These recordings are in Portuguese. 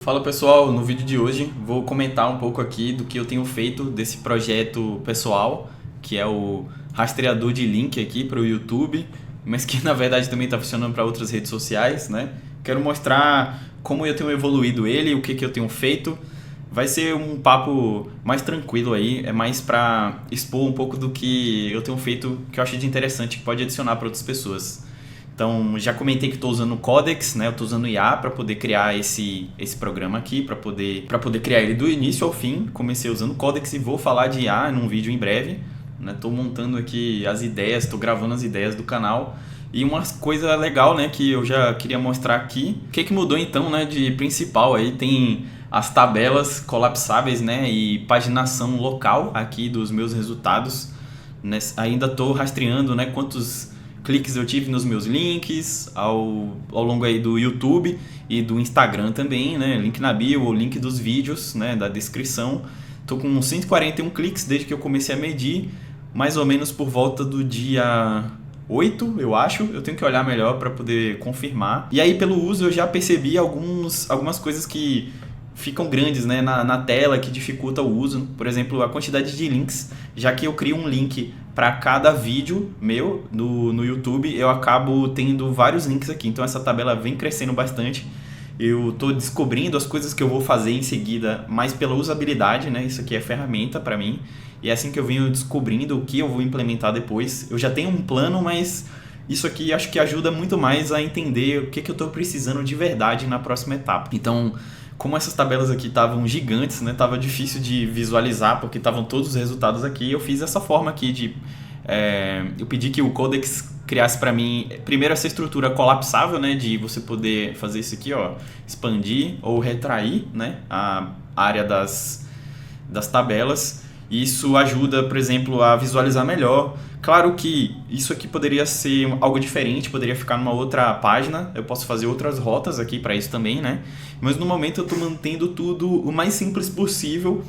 Fala pessoal, no vídeo de hoje vou comentar um pouco aqui do que eu tenho feito desse projeto pessoal, que é o rastreador de link aqui para o YouTube, mas que na verdade também está funcionando para outras redes sociais, né? Quero mostrar como eu tenho evoluído ele, o que eu tenho feito. Vai ser um papo mais tranquilo aí, é mais para expor um pouco do que eu tenho feito, que eu acho de interessante, que pode adicionar para outras pessoas. Então, já comentei que estou usando o Codex, né? Eu estou usando o IA para poder criar esse programa aqui, para poder criar ele do início ao fim. Comecei usando o Codex e vou falar de IA num vídeo em breve. Estou montando aqui as ideias, estou gravando as ideias do canal. E uma coisa legal, né, que eu já queria mostrar aqui. O que mudou então, né, de principal aí? Tem as tabelas colapsáveis, né, e paginação local aqui dos meus resultados. Ainda estou rastreando, né, quantos cliques eu tive nos meus links ao longo aí do YouTube e do Instagram também, né? Link na bio, o link dos vídeos, né? Da descrição. Tô com 141 cliques desde que eu comecei a medir, mais ou menos por volta do dia 8, eu acho. Eu tenho que olhar melhor para poder confirmar. E aí, pelo uso, eu já percebi algumas coisas que ficam grandes, né, na tela, que dificulta o uso. Por exemplo, a quantidade de links. Já que eu crio um link para cada vídeo meu no YouTube, eu acabo tendo vários links aqui. Então essa tabela vem crescendo bastante. Eu estou descobrindo as coisas que eu vou fazer em seguida, mais pela usabilidade, né? Isso aqui é ferramenta para mim. E é assim que eu venho descobrindo o que eu vou implementar depois. Eu já tenho um plano, mas isso aqui acho que ajuda muito mais a entender o que eu estou precisando de verdade na próxima etapa. Então, como essas tabelas aqui estavam gigantes, né, tava difícil de visualizar porque estavam todos os resultados aqui, eu fiz essa forma aqui de... eu pedi que o Codex criasse para mim, primeiro, essa estrutura colapsável, né, de você poder fazer isso aqui, ó, expandir ou retrair, né, a área das tabelas. Isso ajuda, por exemplo, a visualizar melhor. Claro que isso aqui poderia ser algo diferente, poderia ficar numa outra página. Eu posso fazer outras rotas aqui para isso também, né? Mas no momento eu estou mantendo tudo o mais simples possível,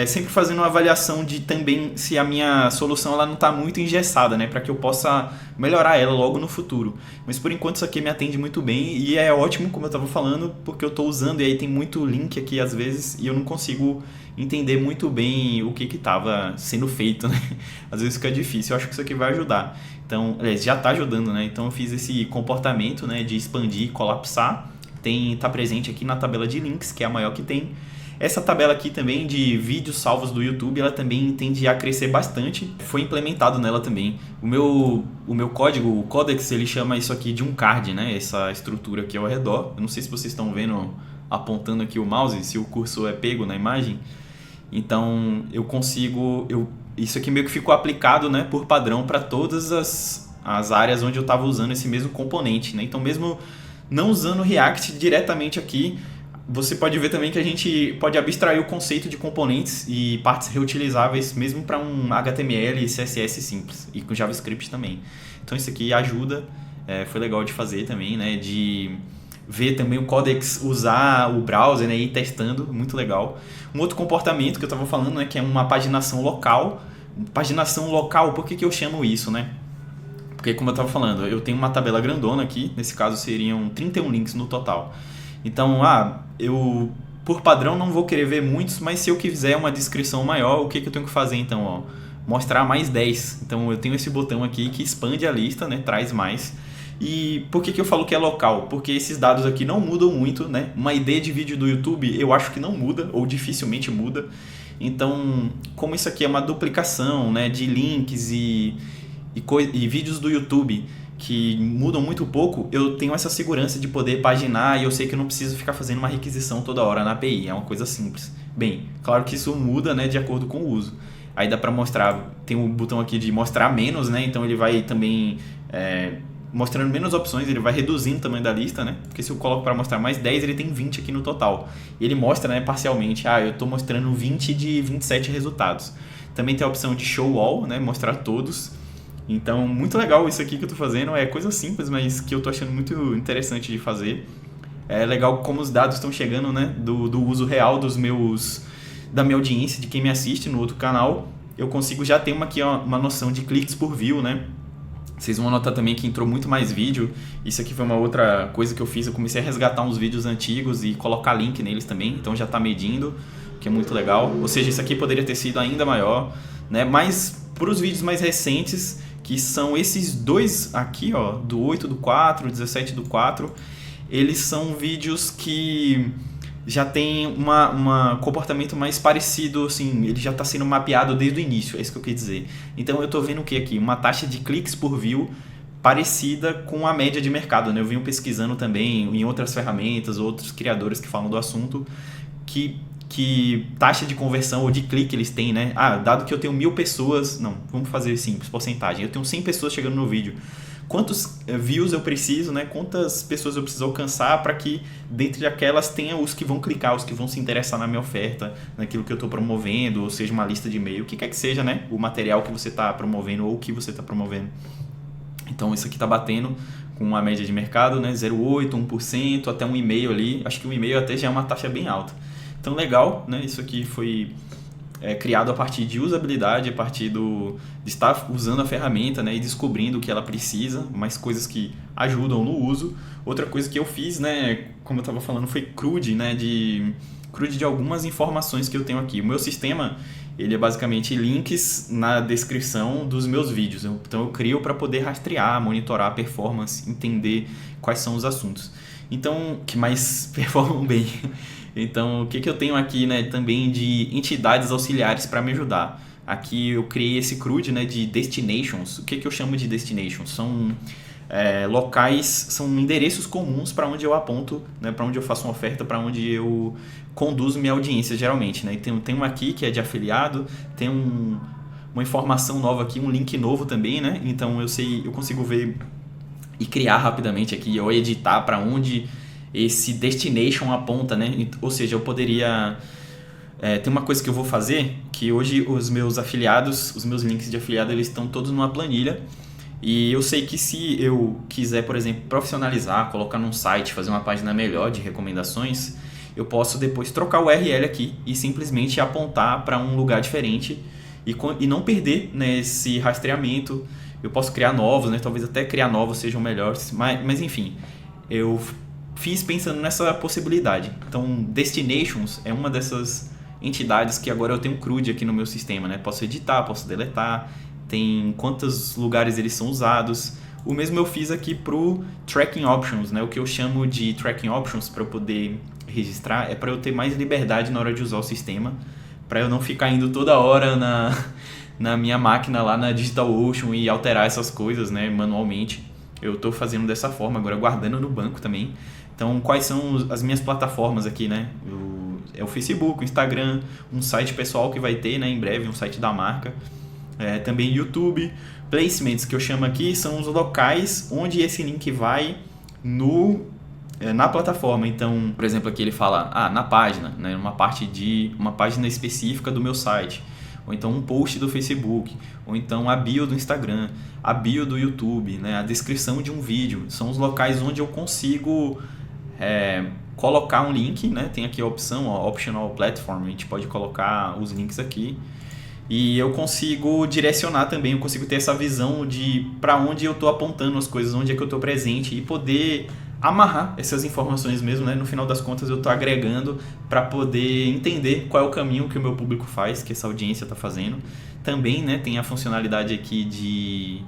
sempre fazendo uma avaliação de também se a minha solução ela não está muito engessada, né? Para que eu possa melhorar ela logo no futuro. Mas por enquanto isso aqui me atende muito bem e é ótimo, como eu estava falando, porque eu estou usando e aí tem muito link aqui às vezes e eu não consigo entender muito bem o que estava sendo feito, né? Às vezes fica difícil, eu acho que isso aqui vai ajudar. Então, já está ajudando, né? Então eu fiz esse comportamento, né, de expandir e colapsar. Tá presente aqui na tabela de links, que é a maior que tem. Essa tabela aqui também de vídeos salvos do YouTube, ela também tende a crescer bastante. Foi implementado nela também. O meu código, o Codex, ele chama isso aqui de um card, né? Essa estrutura aqui ao redor. Eu não sei se vocês estão vendo, apontando aqui o mouse, se o cursor é pego na imagem. Então eu consigo, isso aqui meio que ficou aplicado, né, por padrão para todas as áreas onde eu estava usando esse mesmo componente, né? Então mesmo não usando o React diretamente aqui, você pode ver também que a gente pode abstrair o conceito de componentes e partes reutilizáveis mesmo para um HTML e CSS simples e com JavaScript também. Então isso aqui ajuda, foi legal de fazer também, né, de ver também o Codex usar o browser, né, e ir testando, muito legal. Um outro comportamento que eu estava falando, né, que é uma paginação local. Paginação local, por que eu chamo isso, né? Porque, como eu estava falando, eu tenho uma tabela grandona aqui, nesse caso seriam 31 links no total. Então, eu por padrão não vou querer ver muitos, mas se eu quiser uma descrição maior, o que eu tenho que fazer então? Ó, mostrar mais 10. Então eu tenho esse botão aqui que expande a lista, né, traz mais. E por que eu falo que é local? Porque esses dados aqui não mudam muito, né? Uma ID de vídeo do YouTube eu acho que não muda, ou dificilmente muda. Então, como isso aqui é uma duplicação, né, de links e vídeos do YouTube que mudam muito pouco, eu tenho essa segurança de poder paginar e eu sei que eu não preciso ficar fazendo uma requisição toda hora na API, é uma coisa simples. Bem, claro que isso muda, né, de acordo com o uso. Aí dá para mostrar, tem um botão aqui de mostrar menos, né, então ele vai também... mostrando menos opções, ele vai reduzindo o tamanho da lista, né? Porque se eu coloco para mostrar mais 10, ele tem 20 aqui no total. E ele mostra, né, parcialmente, eu estou mostrando 20 de 27 resultados. Também tem a opção de show all, né, mostrar todos. Então, muito legal isso aqui que eu estou fazendo. É coisa simples, mas que eu estou achando muito interessante de fazer. É legal como os dados estão chegando, né, do uso real da minha audiência, de quem me assiste no outro canal. Eu consigo já ter uma noção de cliques por view, né? Vocês vão notar também que entrou muito mais vídeo. Isso aqui foi uma outra coisa que eu fiz. Eu comecei a resgatar uns vídeos antigos e colocar link neles também. Então já está medindo, que é muito legal. Ou seja, isso aqui poderia ter sido ainda maior, né? Mas para os vídeos mais recentes, que são esses dois aqui, ó, do 8 do 4, 17 do 4, eles são vídeos que já tem um comportamento mais parecido, assim, ele já está sendo mapeado desde o início, é isso que eu quis dizer. Então eu estou vendo o que aqui? Uma taxa de cliques por view parecida com a média de mercado, né? Eu venho pesquisando também em outras ferramentas, outros criadores que falam do assunto, que taxa de conversão ou de clique eles têm, né? Dado que eu tenho 1000 pessoas, não, vamos fazer simples, porcentagem, eu tenho 100 pessoas chegando no vídeo, quantos views eu preciso, né? Quantas pessoas eu preciso alcançar para que dentro daquelas tenha os que vão clicar, os que vão se interessar na minha oferta, naquilo que eu estou promovendo, ou seja, uma lista de e-mail, o que quer que seja, né? O material que você está promovendo ou o que você está promovendo. Então isso aqui está batendo com uma média de mercado, né? 0,8%, 1%, até um e-mail ali. Acho que um e-mail até já é uma taxa bem alta. Então legal, né? Isso aqui foi criado a partir de usabilidade, a partir de estar usando a ferramenta, né, e descobrindo o que ela precisa, mais coisas que ajudam no uso. Outra coisa que eu fiz, né, como eu estava falando, foi CRUD, né, de algumas informações que eu tenho aqui. O meu sistema, ele é basicamente links na descrição dos meus vídeos. Então eu crio para poder rastrear, monitorar a performance, entender quais são os assuntos. Então, que mais performam bem. Então, o que eu tenho aqui, né, também de entidades auxiliares para me ajudar? Aqui eu criei esse CRUD, né, de destinations. O que eu chamo de destinations? São locais, são endereços comuns para onde eu aponto, né, para onde eu faço uma oferta, para onde eu conduzo minha audiência, geralmente. Né? Tem um aqui que é de afiliado, tem uma informação nova aqui, um link novo também, né? Então eu consigo ver e criar rapidamente aqui, ou editar para onde esse destination aponta, né? Ou seja, eu poderia... tem uma coisa que eu vou fazer, que hoje os meus afiliados, os meus links de afiliado, eles estão todos numa planilha. E eu sei que se eu quiser, por exemplo, profissionalizar, colocar num site, fazer uma página melhor de recomendações, eu posso depois trocar o URL aqui e simplesmente apontar para um lugar diferente e não perder, né, esse rastreamento. Eu posso criar novos, né? Talvez até criar novos sejam melhores, mas enfim, eu fiz pensando nessa possibilidade. Então, Destinations é uma dessas entidades que agora eu tenho CRUD aqui no meu sistema, né? Posso editar, posso deletar, tem quantos lugares eles são usados. O mesmo eu fiz aqui para o Tracking Options, né? O que eu chamo de Tracking Options para eu poder registrar é para eu ter mais liberdade na hora de usar o sistema, para eu não ficar indo toda hora na minha máquina lá na DigitalOcean e alterar essas coisas, né, manualmente. Eu estou fazendo dessa forma agora, guardando no banco também. Então, quais são as minhas plataformas aqui, né? É o Facebook, o Instagram, um site pessoal que vai ter, né, em breve, um site da marca. Também YouTube. Placements, que eu chamo aqui, são os locais onde esse link vai na plataforma. Então, por exemplo, aqui ele fala, na página, né, uma página específica do meu site. Ou então um post do Facebook, ou então a bio do Instagram, a bio do YouTube, né, a descrição de um vídeo. São os locais onde eu consigo colocar um link, né? Tem aqui a opção, Optional Platform, a gente pode colocar os links aqui. E eu consigo direcionar também, eu consigo ter essa visão de para onde eu estou apontando as coisas, onde é que eu estou presente e poder amarrar essas informações mesmo, né? No final das contas eu estou agregando para poder entender qual é o caminho que o meu público faz, que essa audiência está fazendo. Também, né, tem a funcionalidade aqui de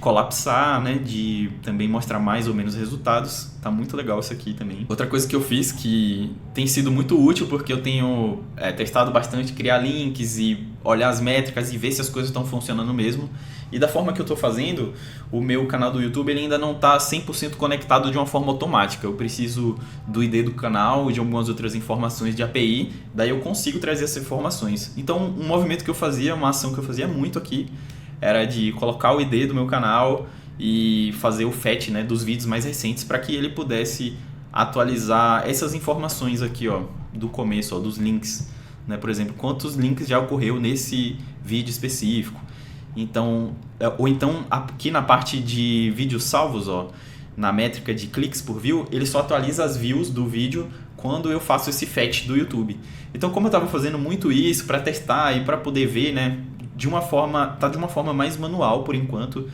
colapsar, né, de também mostrar mais ou menos resultados. Tá muito legal isso aqui também. Outra coisa que eu fiz que tem sido muito útil, porque eu tenho testado bastante, criar links e olhar as métricas e ver se as coisas estão funcionando mesmo. E da forma que eu estou fazendo, o meu canal do YouTube ele ainda não está 100% conectado de uma forma automática. Eu preciso do ID do canal e de algumas outras informações de API, daí eu consigo trazer essas informações. Então, um movimento que eu fazia, uma ação que eu fazia muito aqui, era de colocar o ID do meu canal e fazer o fetch, né, dos vídeos mais recentes para que ele pudesse atualizar essas informações aqui, do começo, dos links. Né? Por exemplo, quantos links já ocorreu nesse vídeo específico. Então, ou então aqui na parte de vídeos salvos, na métrica de cliques por view, ele só atualiza as views do vídeo quando eu faço esse fetch do YouTube. Então, como eu estava fazendo muito isso para testar e para poder ver, né, de uma forma mais manual por enquanto,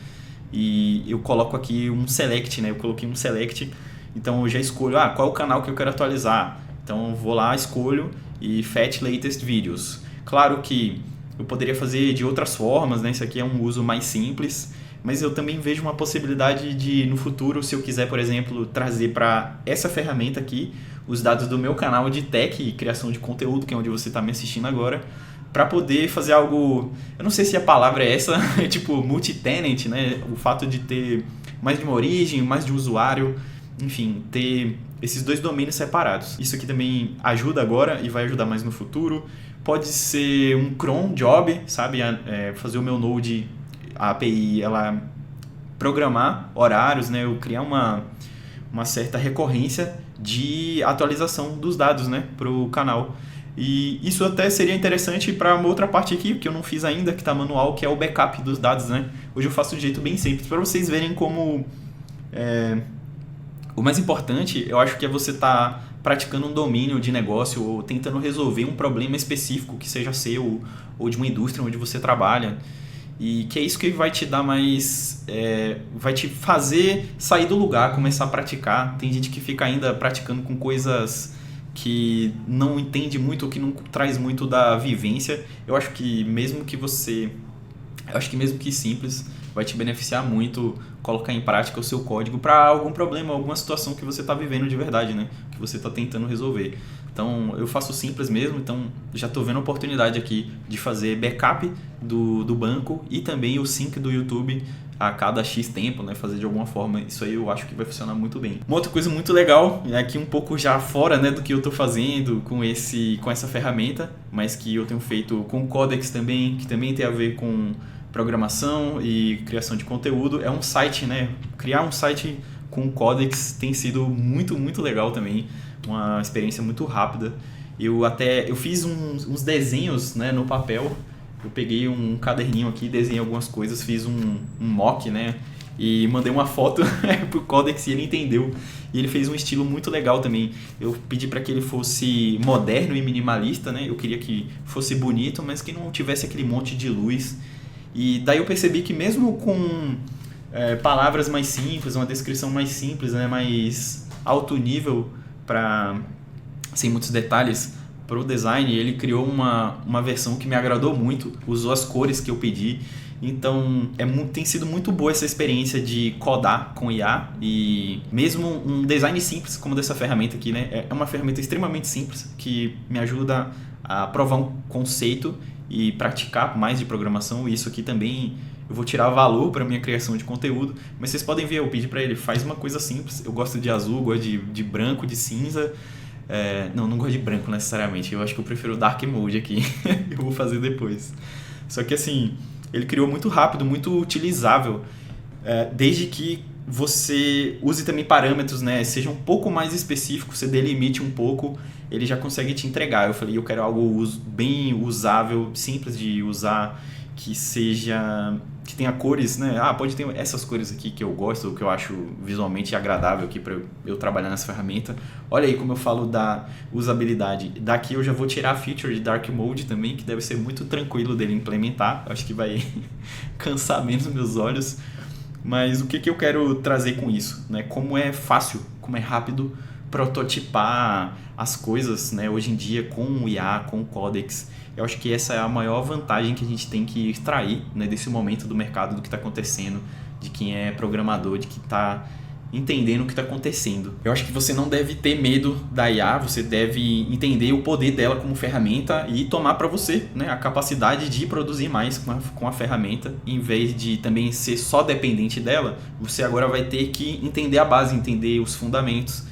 e eu coloco aqui um select, né? Eu coloquei um select, então eu já escolho qual é o canal que eu quero atualizar. Então eu vou lá, escolho e fetch latest videos. Claro que eu poderia fazer de outras formas, né? Isso aqui é um uso mais simples, mas eu também vejo uma possibilidade de, no futuro, se eu quiser, por exemplo, trazer para essa ferramenta aqui os dados do meu canal de tech e criação de conteúdo, que é onde você está me assistindo agora, para poder fazer algo, eu não sei se a palavra é essa, é tipo multi-tenant, né? O fato de ter mais de uma origem, mais de um usuário, enfim, ter esses dois domínios separados. Isso aqui também ajuda agora e vai ajudar mais no futuro. Pode ser um cron job, sabe? Fazer o meu Node, a API, ela programar horários, né? Eu criar uma certa recorrência de atualização dos dados, né? Para o canal. E isso até seria interessante para uma outra parte aqui, que eu não fiz ainda, que está manual, que é o backup dos dados, né? Hoje eu faço de um jeito bem simples, para vocês verem como... O mais importante, eu acho que é você estar praticando um domínio de negócio ou tentando resolver um problema específico que seja seu ou de uma indústria onde você trabalha. E que é isso que vai te dar mais... vai te fazer sair do lugar, começar a praticar. Tem gente que fica ainda praticando com coisas que não entende muito ou que não traz muito da vivência. Eu acho que mesmo que simples, vai te beneficiar muito colocar em prática o seu código para algum problema, alguma situação que você está vivendo de verdade, né? Que você está tentando resolver. Então, eu faço simples mesmo, então já estou vendo a oportunidade aqui de fazer backup do banco e também o sync do YouTube a cada X tempo, né? Fazer de alguma forma. Isso aí eu acho que vai funcionar muito bem. Uma outra coisa muito legal, aqui um pouco já fora, né, do que eu estou fazendo com essa ferramenta, mas que eu tenho feito com o Codex também, que também tem a ver com programação e criação de conteúdo, é um site, né? Criar um site com o Codex tem sido muito, muito legal também, uma experiência muito rápida. Eu fiz uns desenhos, né, no papel, eu peguei um caderninho aqui, desenhei algumas coisas, fiz um mock, né, e mandei uma foto pro Codex e ele entendeu. E ele fez um estilo muito legal também. Eu pedi para que ele fosse moderno e minimalista, né? Eu queria que fosse bonito, mas que não tivesse aquele monte de luz. E daí eu percebi que mesmo com palavras mais simples, uma descrição mais simples, né, mais alto nível, sem muitos detalhes, para o design, ele criou uma versão que me agradou muito, usou as cores que eu pedi. Então tem sido muito boa essa experiência de codar com IA, e mesmo um design simples como dessa ferramenta aqui, né, é uma ferramenta extremamente simples que me ajuda a provar um conceito e praticar mais de programação. E isso aqui também eu vou tirar valor para minha criação de conteúdo, mas vocês podem ver, eu pedi para ele, faz uma coisa simples. Eu gosto de azul, gosto de branco, de cinza. Não gosto de branco necessariamente, eu acho que eu prefiro o Dark Mode aqui. Eu vou fazer depois. Só que assim, ele criou muito rápido, muito utilizável, desde que você use também parâmetros, né, seja um pouco mais específico, você delimite um pouco, ele já consegue te entregar. Eu falei, eu quero algo bem usável, simples de usar, que tenha cores, né? Pode ter essas cores aqui que eu gosto, que eu acho visualmente agradável aqui para eu trabalhar nessa ferramenta. Olha aí como eu falo da usabilidade. Daqui eu já vou tirar a feature de Dark Mode também, que deve ser muito tranquilo dele implementar. Acho que vai cansar menos meus olhos. Mas o que eu quero trazer com isso, né? Como é fácil, como é rápido prototipar as coisas, né? Hoje em dia com o IA, com o Codex. Eu acho que essa é a maior vantagem que a gente tem que extrair, né, desse momento do mercado, do que está acontecendo, de quem é programador, de quem está entendendo o que está acontecendo. Eu acho que você não deve ter medo da IA, você deve entender o poder dela como ferramenta e tomar para você, né, a capacidade de produzir mais com a ferramenta, em vez de também ser só dependente dela. Você agora vai ter que entender a base, entender os fundamentos,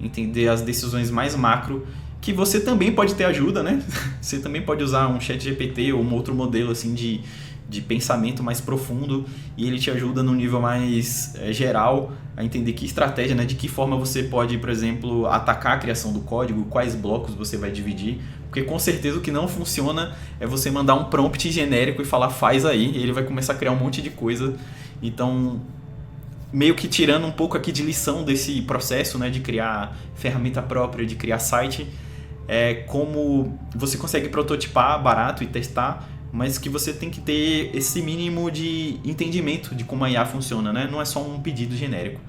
entender as decisões mais macro, que você também pode ter ajuda, né? Você também pode usar um ChatGPT ou um outro modelo assim de pensamento mais profundo, e ele te ajuda no nível mais geral a entender que estratégia, né? De que forma você pode, por exemplo, atacar a criação do código, quais blocos você vai dividir, porque com certeza o que não funciona é você mandar um prompt genérico e falar faz aí, e ele vai começar a criar um monte de coisa. Então, meio que tirando um pouco aqui de lição desse processo, né, de criar ferramenta própria, de criar site, como você consegue prototipar barato e testar mas que você tem que ter esse mínimo de entendimento de como a IA funciona, né? Não é só um pedido genérico.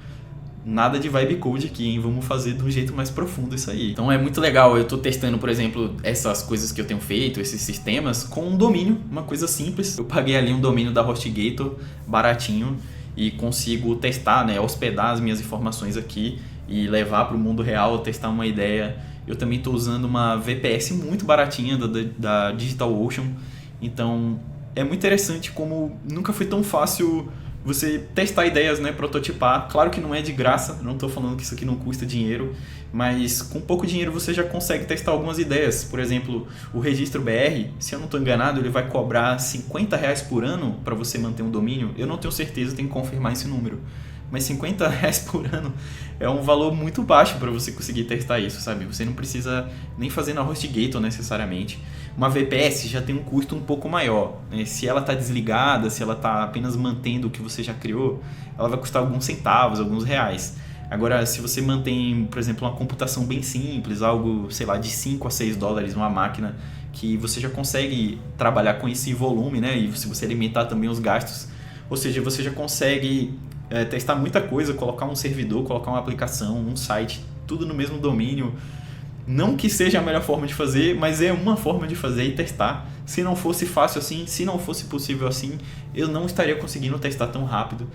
Nada de vibe code aqui, hein? Vamos fazer de um jeito mais profundo isso aí. Então é muito legal, eu tô testando, por exemplo, essas coisas que eu tenho feito, esses sistemas, com um domínio, uma coisa simples. Eu paguei ali um domínio da HostGator, baratinho, e consigo testar, né? Hospedar as minhas informações aqui e levar para o mundo real, testar uma ideia. Eu também estou usando uma VPS muito baratinha da DigitalOcean, então é muito interessante como nunca foi tão fácil você testar ideias, né, prototipar. Claro que não é de graça, não estou falando que isso aqui não custa dinheiro, mas com pouco dinheiro você já consegue testar algumas ideias. Por exemplo, o Registro BR, se eu não estou enganado, ele vai cobrar R$50 por ano para você manter um domínio. Eu não tenho certeza, tenho que confirmar esse número. Mas R$50 por ano é um valor muito baixo para você conseguir testar isso, sabe? Você não precisa nem fazer na HostGator necessariamente. Uma VPS já tem um custo um pouco maior, né? Se ela está desligada, se ela está apenas mantendo o que você já criou, ela vai custar alguns centavos, alguns reais. Agora, se você mantém, por exemplo, uma computação bem simples, algo, sei lá, de 5 a 6 dólares uma máquina, que você já consegue trabalhar com esse volume, né? E se você alimentar também os gastos, ou seja, você já consegue testar muita coisa, colocar um servidor, colocar uma aplicação, um site, tudo no mesmo domínio. Não que seja a melhor forma de fazer, mas é uma forma de fazer e testar. Se não fosse fácil assim, se não fosse possível assim, eu não estaria conseguindo testar tão rápido.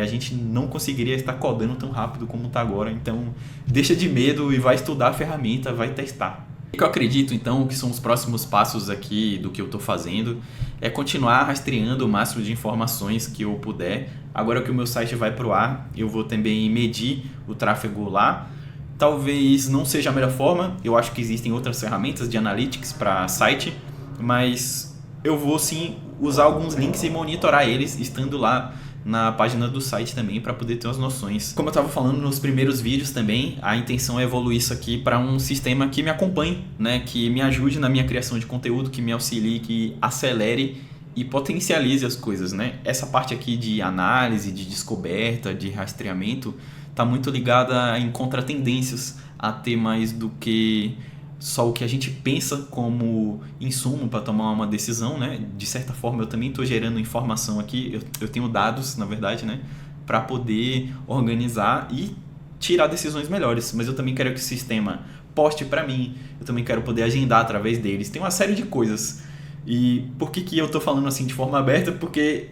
A gente não conseguiria estar codando tão rápido como está agora. Então, deixa de medo e vai estudar a ferramenta, vai testar. O que eu acredito, então, que são os próximos passos aqui do que eu estou fazendo é continuar rastreando o máximo de informações que eu puder. Agora que o meu site vai para o ar, eu vou também medir o tráfego lá. Talvez não seja a melhor forma, eu acho que existem outras ferramentas de analytics para site, mas eu vou sim usar alguns links e monitorar eles estando lá na página do site também para poder ter as noções. Como eu estava falando nos primeiros vídeos também, a intenção é evoluir isso aqui para um sistema que me acompanhe, né? Que me ajude na minha criação de conteúdo, que me auxilie, que acelere e potencialize as coisas, né? Essa parte aqui de análise, de descoberta, de rastreamento está muito ligada em encontrar tendências, a ter mais do que só o que a gente pensa como insumo para tomar uma decisão, né? De certa forma eu também estou gerando informação aqui, eu tenho dados, na verdade, né? Para poder organizar e tirar decisões melhores, mas eu também quero que o sistema poste para mim, eu também quero poder agendar através deles, tem uma série de coisas. E por que eu estou falando assim de forma aberta? Porque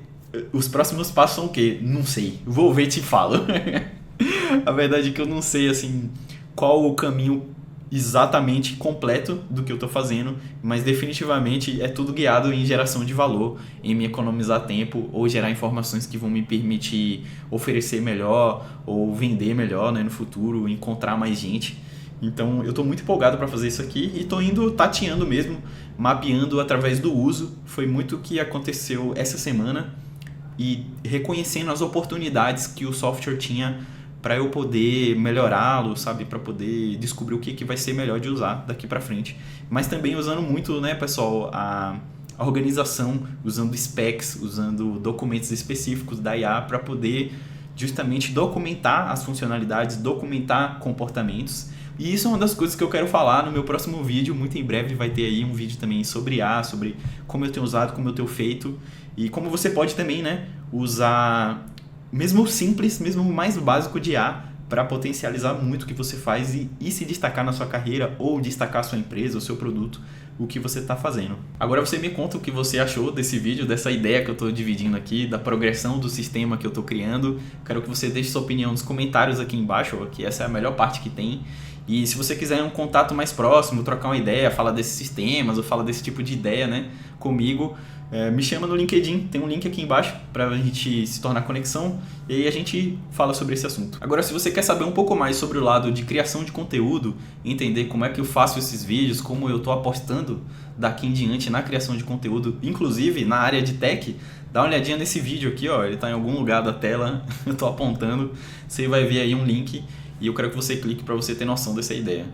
os próximos passos são o quê? Não sei, vou ver e te falo. A verdade é que eu não sei assim qual o caminho exatamente completo do que eu estou fazendo, mas definitivamente é tudo guiado em geração de valor, em me economizar tempo ou gerar informações que vão me permitir oferecer melhor ou vender melhor, né, no futuro, encontrar mais gente. Então eu estou muito empolgado para fazer isso aqui e estou indo tateando mesmo, mapeando através do uso. Foi muito o que aconteceu essa semana e reconhecendo as oportunidades que o software tinha para eu poder melhorá-lo, sabe? Para poder descobrir o que vai ser melhor de usar daqui para frente. Mas também usando muito, né, pessoal, a organização, usando specs, usando documentos específicos da IA para poder justamente documentar as funcionalidades, documentar comportamentos. E isso é uma das coisas que eu quero falar no meu próximo vídeo. Muito em breve vai ter aí um vídeo também sobre IA, sobre como eu tenho usado, como eu tenho feito e como você pode também, né, usar mesmo simples, mesmo o mais básico de IA para potencializar muito o que você faz e se destacar na sua carreira ou destacar a sua empresa, o seu produto, o que você está fazendo. Agora você me conta o que você achou desse vídeo, dessa ideia que eu estou dividindo aqui, da progressão do sistema que eu estou criando. Quero que você deixe sua opinião nos comentários aqui embaixo, que essa é a melhor parte que tem. E se você quiser um contato mais próximo, trocar uma ideia, falar desses sistemas ou falar desse tipo de ideia, né, comigo, me chama no LinkedIn, tem um link aqui embaixo para a gente se tornar conexão e aí a gente fala sobre esse assunto. Agora, se você quer saber um pouco mais sobre o lado de criação de conteúdo, entender como é que eu faço esses vídeos, como eu estou apostando daqui em diante na criação de conteúdo, inclusive na área de tech, dá uma olhadinha nesse vídeo aqui, ó, ele está em algum lugar da tela, eu estou apontando, você vai ver aí um link e eu quero que você clique para você ter noção dessa ideia.